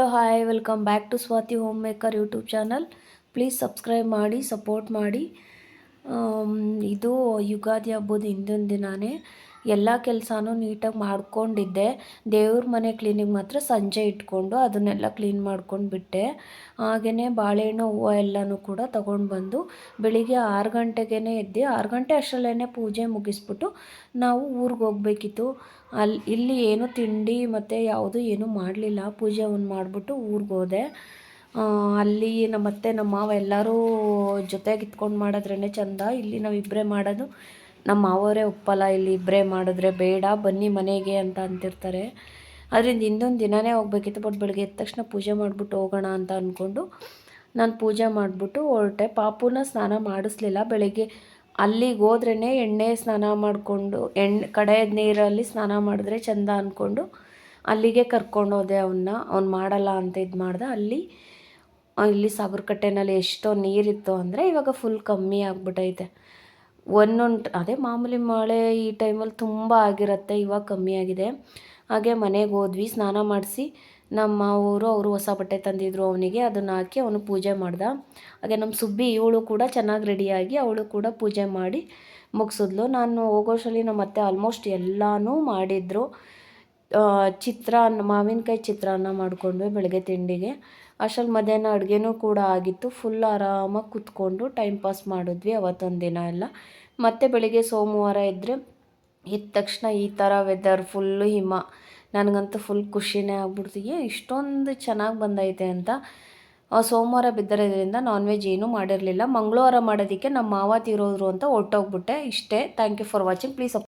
Hello hi welcome back to Swathi homemaker YouTube channel. Please subscribe ಮಾಡಿ support ಮಾಡಿ. ಇದು ಯುಗಾದಿ ಹಬ್ಬದ ಹಿಂದಿನ ದಿನಾನೇ ಎಲ್ಲ ಕೆಲಸನೂ ನೀಟಾಗಿ ಮಾಡ್ಕೊಂಡಿದ್ದೆ. ದೇವ್ರ ಮನೆ ಕ್ಲೀನಿಂಗ್ ಮಾತ್ರ ಸಂಜೆ ಇಟ್ಕೊಂಡು ಅದನ್ನೆಲ್ಲ ಕ್ಲೀನ್ ಮಾಡ್ಕೊಂಡು ಬಿಟ್ಟೆ. ಹಾಗೆಯೇ ಬಾಳೆಹಣ್ಣು ಹೂವು ಎಲ್ಲನೂ ಕೂಡ ತೊಗೊಂಡು ಬಂದು ಬೆಳಿಗ್ಗೆ 6 ಗಂಟೆಗೇ ಎದ್ದು 6 ಗಂಟೆ ಅಷ್ಟರಲ್ಲೇ ಪೂಜೆ ಮುಗಿಸ್ಬಿಟ್ಟು ನಾವು ಊರಿಗೆ ಹೋಗಬೇಕಿತ್ತು. ಇಲ್ಲಿ ಏನು ತಿಂಡಿ ಮತ್ತು ಯಾವುದು ಏನೂ ಮಾಡಲಿಲ್ಲ. ಪೂಜೆ ಒಂದು ಮಾಡಿಬಿಟ್ಟು ಊರಿಗೆ ಹೋದೆ. ಅಲ್ಲಿ ನಮ್ಮ ಅತ್ತೆ ನಮ್ಮ ಮಾವ ಎಲ್ಲರೂ ಜೊತೆಗೆ ಇತ್ಕೊಂಡು ಮಾಡಿದ್ರೇ ಚೆಂದ. ಇಲ್ಲಿ ನಾವಿಬ್ಬರೇ ಮಾಡೋದು. ನಮ್ಮ ಮಾವವರೇ ಒಪ್ಪಲ್ಲ, ಇಲ್ಲಿ ಇಬ್ಬರೇ ಮಾಡಿದ್ರೆ ಬೇಡ ಬನ್ನಿ ಮನೆಗೆ ಅಂತ ಅಂತಿರ್ತಾರೆ. ಅದರಿಂದ ಇನ್ನೊಂದು ದಿನವೇ ಹೋಗಬೇಕಿತ್ತು. ಬಟ್ ಬೆಳಗ್ಗೆ ಎದ್ದ ತಕ್ಷಣ ಪೂಜೆ ಮಾಡಿಬಿಟ್ಟು ಹೋಗೋಣ ಅಂತ ಅಂದ್ಕೊಂಡು ನಾನು ಪೂಜೆ ಮಾಡಿಬಿಟ್ಟು ಹೊರಟೆ. ಪಾಪುನ ಸ್ನಾನ ಮಾಡಿಸ್ಲಿಲ್ಲ. ಬೆಳಗ್ಗೆ ಅಲ್ಲಿಗೆ ಹೋದ್ರೇ ಎಣ್ಣೆ ಸ್ನಾನ ಮಾಡಿಕೊಂಡು ಕಡೆ ನೀರಲ್ಲಿ ಸ್ನಾನ ಮಾಡಿದ್ರೆ ಚೆಂದ ಅಂದ್ಕೊಂಡು ಅಲ್ಲಿಗೆ ಕರ್ಕೊಂಡು ಹೋದೆ ಅವ್ನು ಮಾಡಲ್ಲ ಅಂತ ಇದು ಮಾಡ್ದೆ. ಇಲ್ಲಿ ಸಾಗರಕಟ್ಟೆನಲ್ಲಿ ಎಷ್ಟೋ ನೀರಿತ್ತು ಅಂದರೆ ಇವಾಗ ಫುಲ್ ಕಮ್ಮಿ ಆಗಿಬಿಟ್ಟೈತೆ. ಅದೇ ಮಾಮೂಲಿ ಮಳೆ ಈ ಟೈಮಲ್ಲಿ ತುಂಬ ಆಗಿರುತ್ತೆ, ಇವಾಗ ಕಮ್ಮಿ ಆಗಿದೆ. ಹಾಗೆ ಮನೆಗೆ ಹೋದ್ವಿ, ಸ್ನಾನ ಮಾಡಿಸಿ ನಮ್ಮ ಅವರು ಹೊಸ ಬಟ್ಟೆ ತಂದಿದ್ರು ಅವನಿಗೆ, ಅದನ್ನು ಹಾಕಿ ಅವನು ಪೂಜೆ ಮಾಡ್ದ. ಹಾಗೆ ನಮ್ಮ ಸುಬ್ಬಿ ಇವಳು ಕೂಡ ಚೆನ್ನಾಗಿ ರೆಡಿಯಾಗಿ ಅವಳು ಕೂಡ ಪೂಜೆ ಮಾಡಿ ಮುಗಿಸಿದ್ಲು. ನಾನು ಹೋಗೋಷ್ಟರಲ್ಲಿ ನಮ್ಮ ಅತ್ತೆ ಆಲ್ಮೋಸ್ಟ್ ಎಲ್ಲನೂ ಮಾಡಿದರು. ಮಾವಿನಕಾಯಿ ಚಿತ್ರಾನ್ನ ಮಾಡಿಕೊಂಡ್ವಿ ಬೆಳಗ್ಗೆ ತಿಂಡಿಗೆ. ಅಷ್ಟರಲ್ಲಿ ಮಧ್ಯಾಹ್ನ ಅಡುಗೆನೂ ಕೂಡ ಆಗಿತ್ತು. ಫುಲ್ ಆರಾಮಾಗಿ ಕೂತ್ಕೊಂಡು ಟೈಮ್ ಪಾಸ್ ಮಾಡಿದ್ವಿ ಅವತ್ತೊಂದು ದಿನ ಎಲ್ಲ. ಮತ್ತು ಬೆಳಿಗ್ಗೆ ಸೋಮವಾರ ಎದ್ದ ತಕ್ಷಣ ಈ ಥರ ವೆದರ್ ಫುಲ್ಲು ಹಿಮ. ನನಗಂತೂ ಫುಲ್ ಖುಷಿನೇ ಆಗ್ಬಿಡ್ತೀವಿ, ಇಷ್ಟೊಂದು ಚೆನ್ನಾಗಿ ಬಂದೈತೆ ಅಂತ. ಸೋಮವಾರ ಬಿದ್ದಿರೋದ್ರಿಂದ ನಾನ್ ವೆಜ್ ಏನೂ ಮಾಡಿರಲಿಲ್ಲ. ಮಂಗಳವಾರ ಮಾಡೋದಕ್ಕೆ ನಮ್ಮ ಮಾವ ತೀರೋದ್ರು ಅಂತ ಹೊರ್ಟೋಗ್ಬಿಟ್ಟೆ. ಇಷ್ಟೇ. Thank you for watching. Please